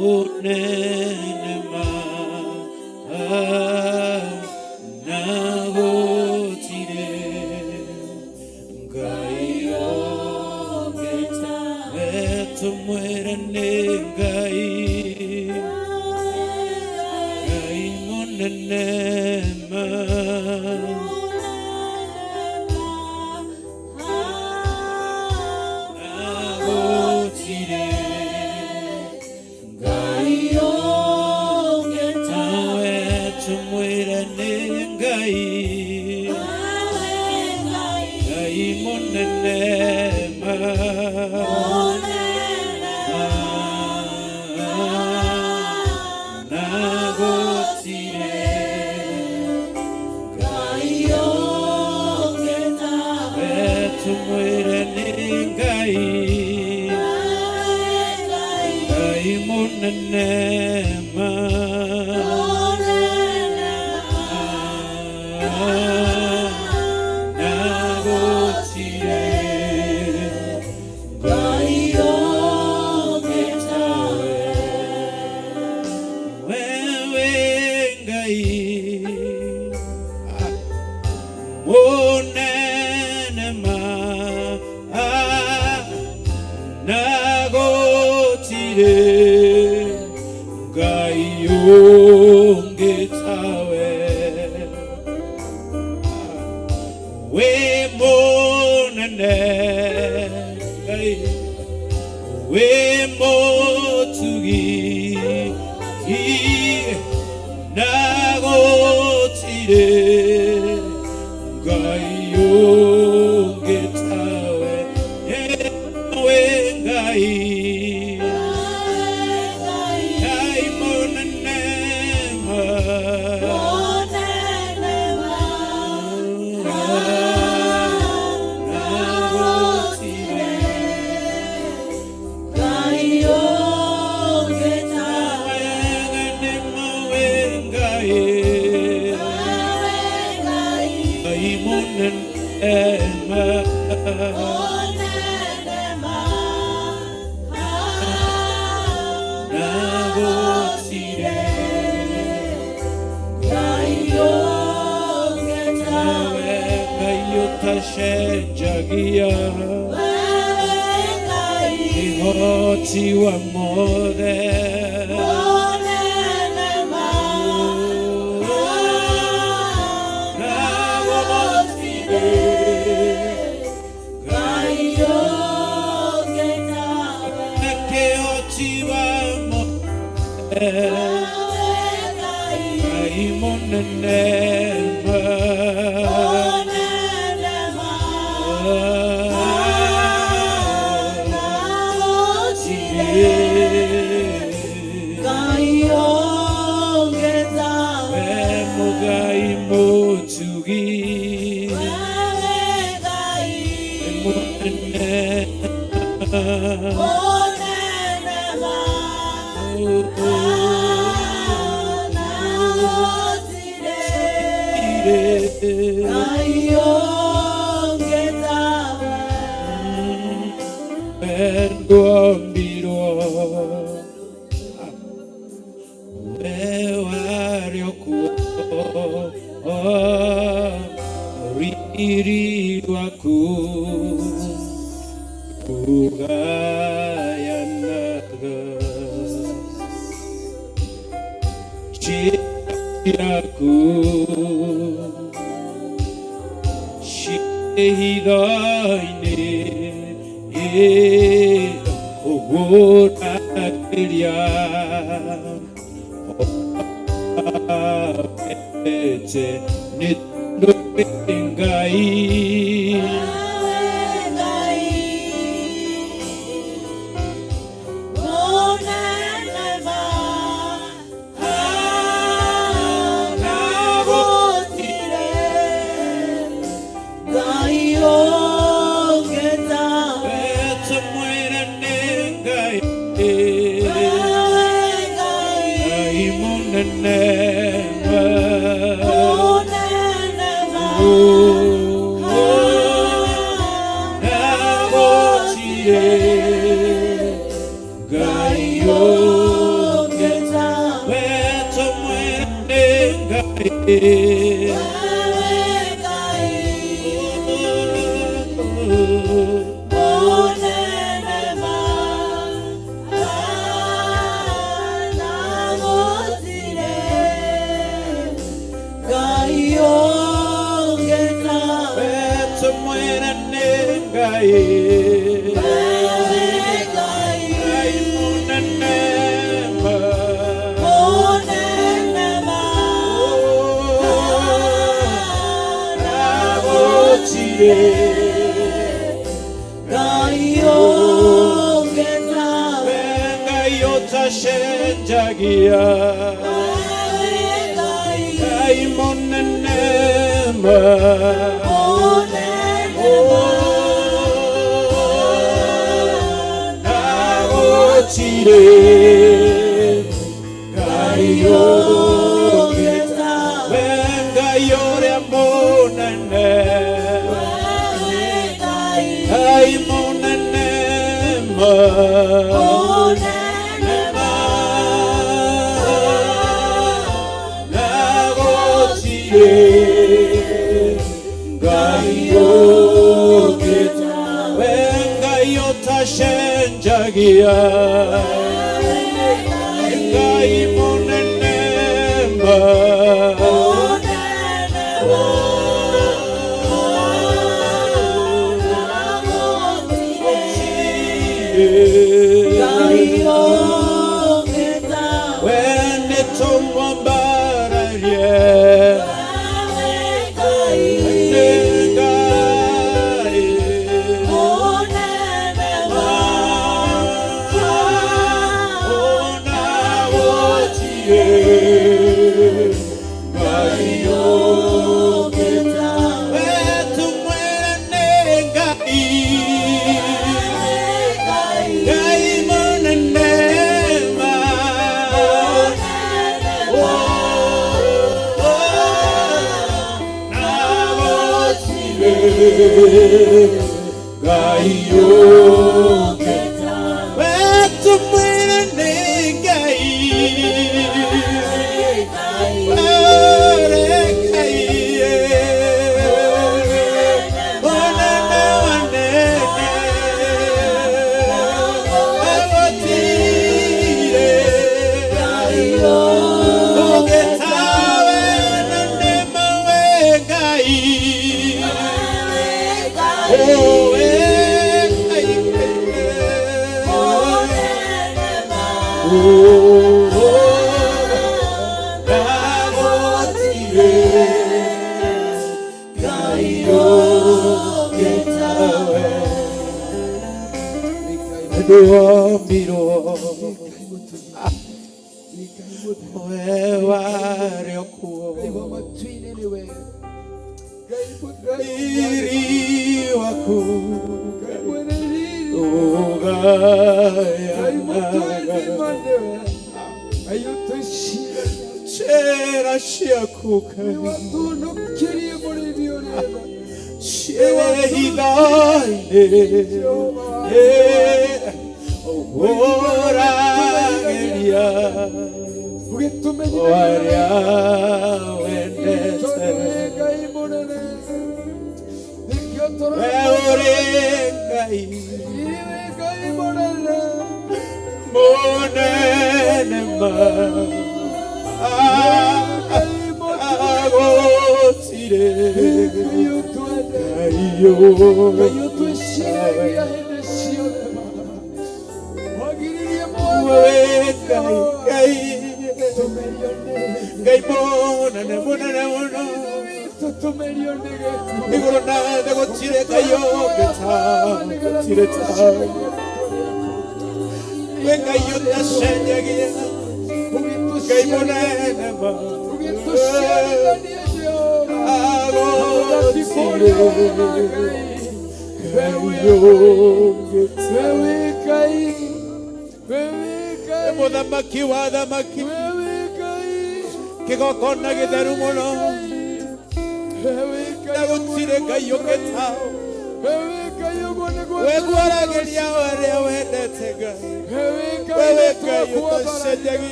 Monenema Nagotire Gaio Geta Etumwerane Gai Gai Monenema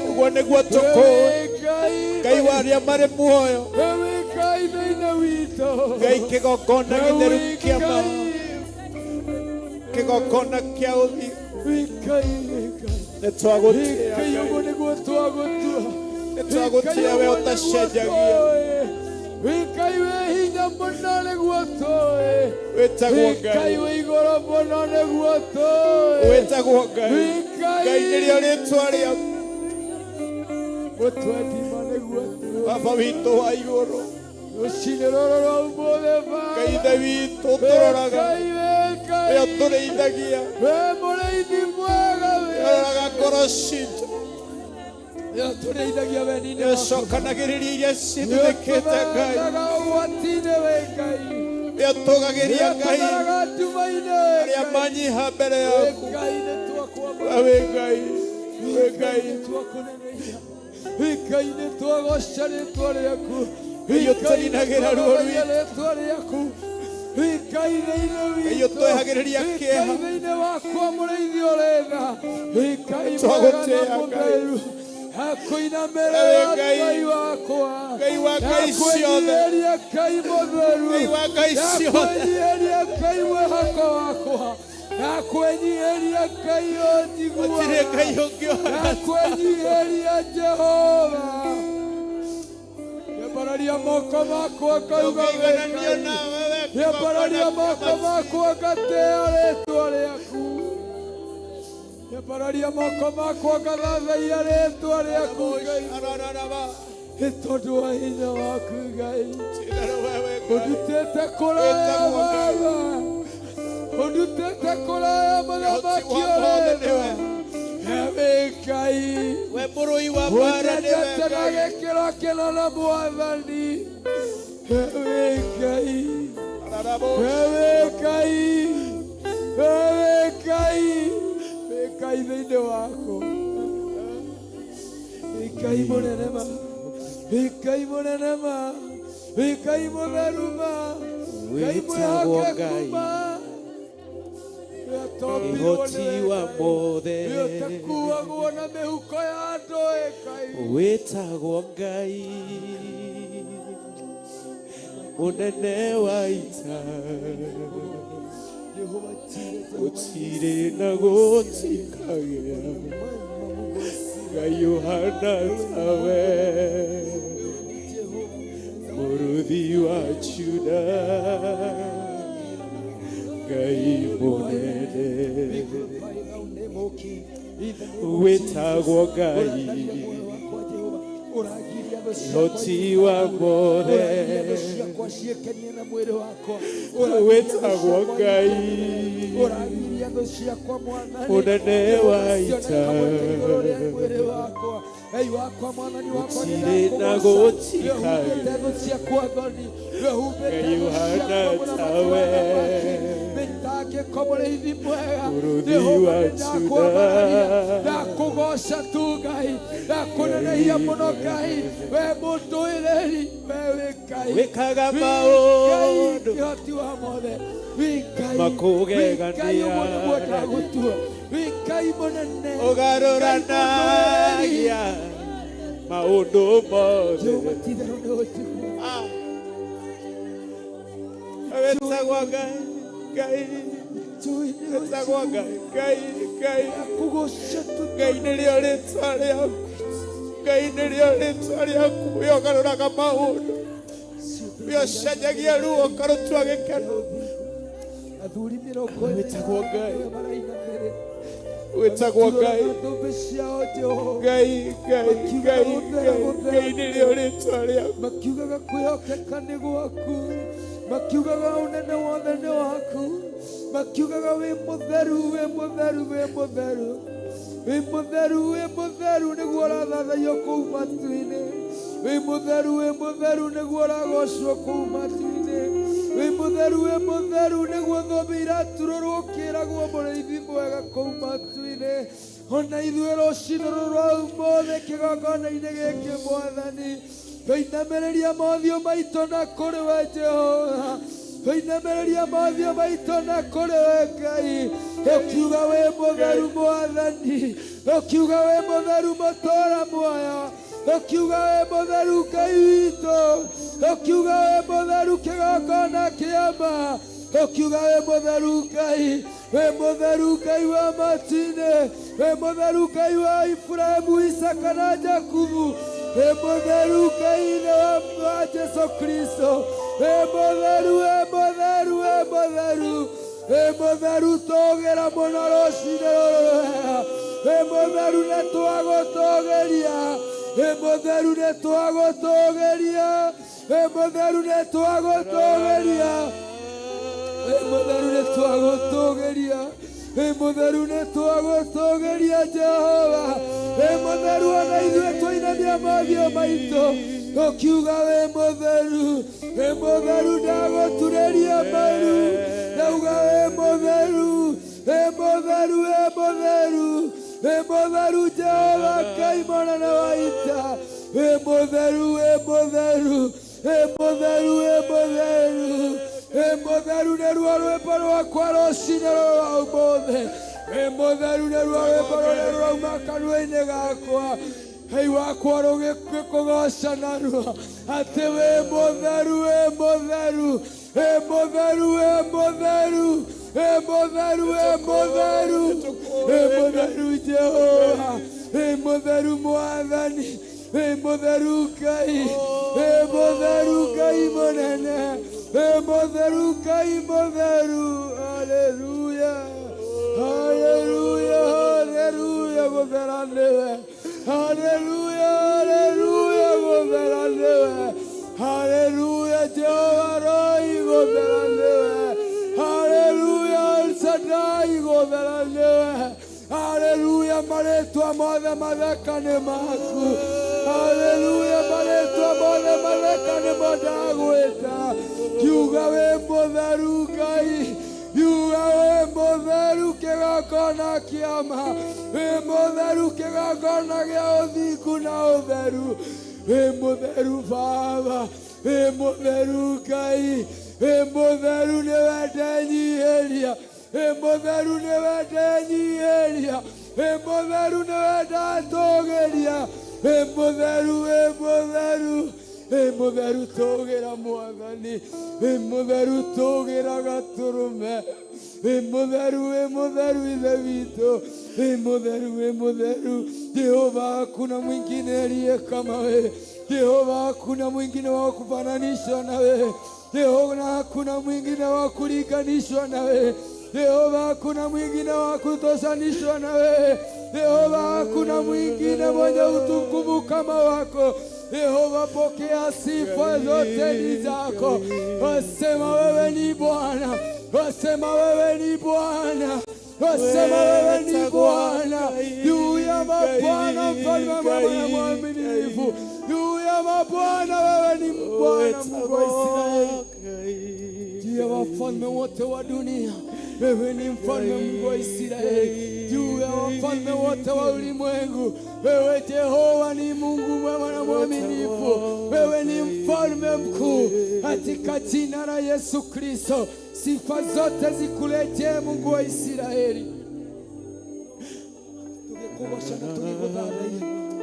Uguo nĩguo tũkũĩ. Ngai wa arĩa marĩ muoyo. Ngai kĩgongona gĩtheru kĩa ma. Kĩgongona kĩa ũthiũ. Nĩtwagũtĩĩa Ngai. Nĩtwagũtĩĩa we ũtacenjagia. Wĩtagwo Ngai. Wĩtagwo Ngai. Ngai nĩrĩo rĩĩtwa rĩaku. Baba witũ wa igũrũ. Ngai ithe witũ tũroraga. Nĩo tũrĩithagia. Tũroraga ngoro citũ. Nĩũcokanagĩrĩria iria cithũkĩte Ngai. Nĩũtũgagĩria Ngai arĩa manyiha mbere yaku. We Ngai. We Ngai. Ngai ũtũninagĩra ruo rwitũ. Ngai ũtwehagĩrĩria kĩeha. Twagũtĩĩa Ngai. Ngai wa Ngai ciothe. Ngai wa Ngai ciothe. Gũtirĩ Ngai ũngĩ Yambararia moko makwa ũngĩigananio nawe we. Yambararia moko makwa ngatea rĩĩtwa rĩaku. Yambararia moko makwa ngathathaiya rĩĩtwa rĩaku Ngai. Nĩ tondũ wa hinya waku Ngai. Ũndutĩte kũraya Baba. Ũndutĩte kũraya mũthamaki ũrĩa. Ewe Ngai. We mũrũi wa mbara nĩwe Ngai. Gĩkĩro kĩnene Mwathani. Ewe Ngai. Ewe Ngai. Ewe Ngai. Ngai thĩinĩ wako. Ngai mũnene ma. Ngai mũnene ma. Ngai mũtheru ma. Ngai mwĩhokeku ma. Ihoti wa mothe. Ũtakuagwo na mĩhuko ya andũ Ngai. Wĩtagwo Ngai. Mũnene wa ita. Gũtirĩ na gũtikagĩa. Ngai ũhana tawe. Mũrũthi wa Juda. Ngai mũnene. Wĩtagwo Ngai. Ihoti wa mothe. Wĩtagwo Ngai. Mũnene wa ita. Gũtirĩ na gũtikagĩa. Ngai ũhana tawe. Mũrũthi wa Juda. Ndakũgoca tu Ngai. Ndakũnenehia mũno Ngai. We mũndũĩrĩri. We Ngai. Wĩkaga maũndũ makũgegania. Ũgarũranagia maũndũ mothe. Wĩtagwo Ngai. Ngai. Wĩtagwo Ngai. Ngai. Ngai. Ngai nĩrĩo rĩĩtwa rĩaku. Ngai nĩrĩo rĩĩtwa rĩaku. We ũgarũraga maũndũ. We ũcenjagia ruo ũkarũtua gĩkeno. Wĩtagwo Ngai. Wĩtagwo Ngai. Ngai. Ngai. Ngai. Ngai nĩrĩo rĩĩtwa rĩaku. Makiugaga kwĩhokeka nĩ gwaku. Makiugaga ũnene wothe nĩ waku. Makiugaga wĩ mũtheru, wĩ mũtheru, wĩ mũtheru. Wĩ mũtheru, wĩ mũtheru nĩguo ũrathathaiyo kũu matu-inĩ. Wĩ mũtheru, wĩ mũtheru nĩguo ũragocwo kũu matu-inĩ. Wĩ mũtheru, wĩ mũtheru nĩguo thũmbĩ iraturũrwo ũkĩragwo mũrĩithi mwega kũu matu-inĩ. Ona ithuĩ rũciinĩ rũrũ rwa ũmũthĩ kĩgongona-inĩ gĩkĩ Mwathani, tũinamĩrĩria mothiũ maitũ na kũrĩ we Jehova. tũinamĩrĩria mothiũ maitũ na kũrĩ we Ngai, ũkiuga wĩ mũtheru Mwathani, ũkiuga wĩ mũtheru mũtũũra muoyo, ũkiuga wĩ mũtheru Ngai witũ, ũkiuga wĩ mũtheru kĩgongona kĩa ma, ũkiuga wĩ mũtheru Ngai, wĩ mũtheru Ngai wa Martini, wĩ mũtheru Ngai wa Ibrahimu, Isaka na Jakubu, wĩ mũtheru Ngai wa Jesu Kristo, wĩ mũtheru, wĩ mũtheru, wĩ mũtheru, wĩ mũtheru tũgĩra mũno rũciinĩ rũrũ wega, wĩ mũtheru nĩ twagũtũgĩria, wĩ mũtheru nĩ twagũtũgĩria, wĩ mũtheru nĩ twagũtũgĩria, wĩ mũtheru nĩ twagũtũgĩria, wĩ mũtheru nĩ twagũtũgĩria Jehova, wĩ mũtheru ona ithuĩ tũinamia mothiũ maitũ, ũkiuga wĩ mũtheru, wĩ mũtheru ndagũturĩria maru, ndauga wĩ mũtheru, wĩ mũtheru, wĩ mũtheru, wĩ mũtheru Jehova Ngai mũnene wa ita, wĩ mũtheru, wĩ mũtheru, wĩ mũtheru, wĩ mũtheru, wĩ mũtheru nĩruo rwĩmbo rwakwa rũciinĩ rũrũ rwa ũmũthĩ, wĩ mũtheru nĩruo rwĩmbo rũrĩa rũrauma kanua-inĩ gakwa, Ngai wakwa rũgĩkũgoca naruo, atĩ wĩ mũtheru, wĩ mũtheru, wĩ mũtheru, wĩ mũtheru, wĩ mũtheru, wĩ mũtheru, wĩ mũtheru Jehova, wĩ mũtheru Mwathani, wĩ mũtheru Ngai, wĩ mũtheru Ngai mũnene, wĩ mũtheru Ngai mũtheru. Haleluya, haleluya, haleluya, gũthera nĩwe, haleluya, haleluya, gũthera nĩwe, haleluya, Jehova Roi gũthera nĩwe, haleluya, El Shaddai gũthera nĩwe, haleluya, marĩtwa mothe mathaka nĩ maku, haleluya, marĩtwa mothe mathaka nĩmo ndagwĩta, kiuga wĩ mũtheru Ngai, kiuga wĩ mũtheru kĩgongona kĩa ma, wĩ mũtheru kĩgongona gĩa ũthingu na ũtheru, wĩ mũtheru Baba, wĩ mũtheru Ngai, wĩ mũtheru nĩwe ndenyihĩria, wĩ mũtheru nĩwe ndenyihĩria, wĩ mũtheru nĩwe ndatũgĩria, wĩ mũtheru, wĩ mũtheru, wĩ mũtheru tũgĩra Mwathani, wĩ mũtheru tũgĩra Gatũrũme, wĩ mũtheru, wĩ mũtheru Ithe witũ, wĩ mũtheru, wĩ mũtheru Jehova, hakuna mwingine aliye kama wewe Jehova, hakuna mwingine wa kufananishwa na wewe Jehova, na hakuna mwingine wa kulinganishwa na wewe Jehova, hakuna mwingine wa kutoshanishwa na wewe Jehova, hakuna mwingine mwenye utukufu kama wako Jehova, pokea sifa zote ni zako. Wasema wewe ni Bwana, wasema wewe ni Bwana, wasema wewe ni Bwana. Juu ya mabwana, mfalme mwema mwaminifu. Juu ya mabwana, wewe ni Bwana Mungu wa Israeli. Juu ya wafalme wote wa dunia, wewe ni mfalme Mungu wa Israeli. Juu ya wafalme wote wa ulimwengu, wewe Jehova ni Mungu mwema na mwaminifu. Wewe ni mfalme mkuu. Katika jina la Yesu Kristo, sifa zote zikurejee Mungu wa Israeli. Tugikubosha na tugikuthathaiya,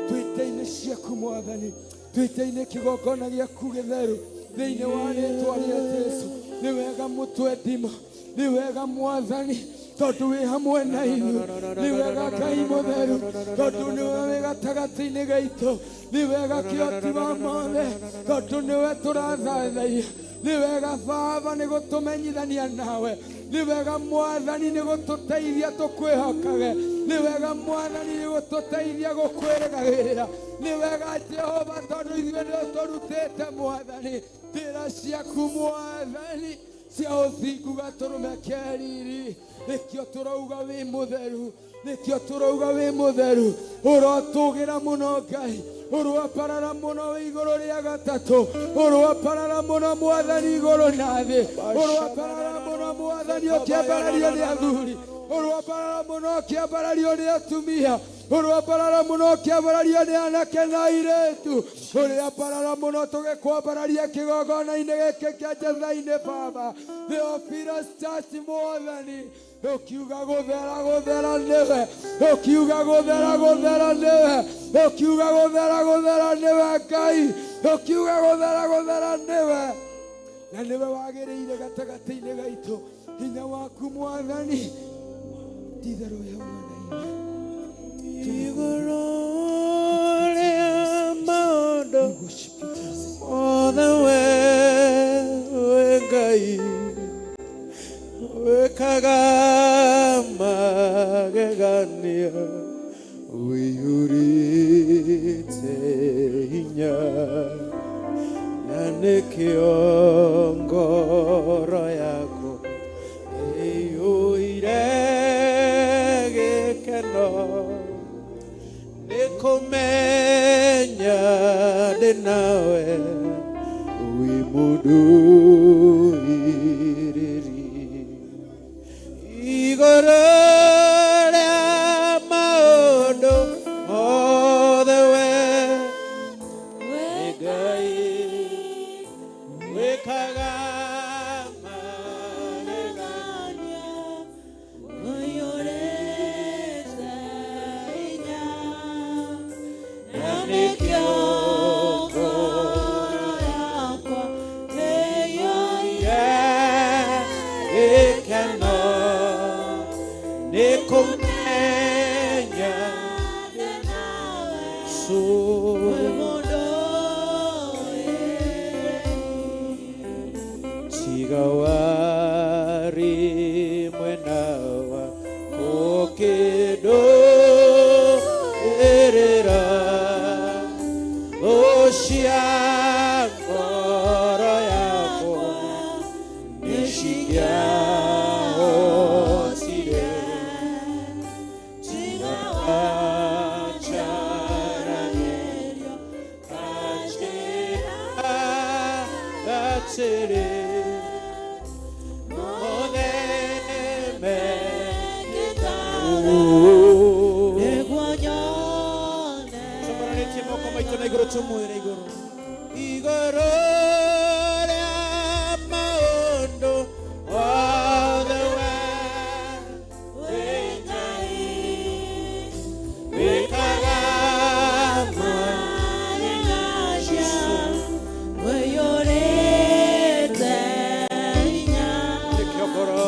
twite-inĩ ciaku Mwathani, twite-inĩ kĩgongona gĩaku gĩtheru thĩinĩ wa rĩĩtwa rĩa Jesũ. Nĩ wega mũtwe ndima, nĩ wega Mwathani, tondũ wĩ hamwe na ithuĩ. Nĩ wega Ngai mũtheru, tondũ nĩwe wĩ gatagatĩ-inĩ gaitũ. Nĩ wega kĩoti wa mothe, tondũ nĩwe tũrathathaiya. Nĩ wega Baba nĩ gũtũmenyithania nawe. Nĩ wega Mwathani nĩ gũtũteithia tũkwĩhokage. Nĩ wega Mwathani nĩ gũtũteithia gũkwĩrĩgagĩrĩra. Nĩ wega Jehova, tondũ ithuĩ nĩ tũrutĩte Mwathani njĩra ciaku Mwathani cia ũthingu Gatũrũme kĩa riri. Nĩkĩo tũrauga wĩ mũtheru, nĩkĩo tũrauga wĩ mũtheru. Ũrotũgĩra mũno Ngai, ũrwaparara mũno igũrũ rĩa gatatũ, ũrwaparara mũno Mwathani igũrũ na thĩ, ũrwaparara mũno Mwathani ũkĩambarario nĩ athuri, ũrwaparara mũno ũkĩambarario nĩ atumia, Urwa barara muno kiabararia ni anake na airetu. Urwa barara muno tugikwambararia kigongona-ini giki kia Jetha-ini Baba. Theophilus Church Mwathani. Ukiuga guthera guthera niwe. Ukiuga guthera guthera niwe. Ukiuga guthera guthera niwe Ngai. Ukiuga guthera guthera niwe. Na niwe wagiriire gatagati-ini gaitu. Hinya waku Mwathani. Titherũ ya mwana igũrũ rĩa maũndũ mothe we Ngai wĩkaga magegania wĩiyũrĩte hinya na nĩkĩo ngoro yaku ĩiyũire gĩkeno nĩkũmenya ndĩ nawe wĩ mũndũ irĩri igũrũ rĩa maũndũ mothe we Ngai wĩkaga Tigawari mwenawa kokedo erera oshia ngoro yako nishikia osire tigawachara yerio achira igũrũ rĩa maũndũ mothe we Ngai wĩkaga magegania wĩiyũrĩte hinya nĩkĩo ngoro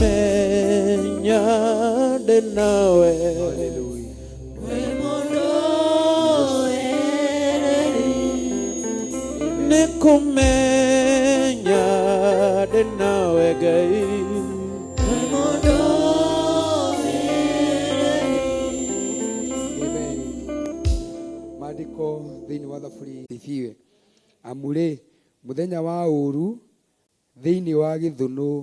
Nikumenya denawe nikumenya denawe gai Maandiko thĩinĩ wa Thaburi thibiwe amure muthenya wa ũru thĩinĩ wa gĩthũnũ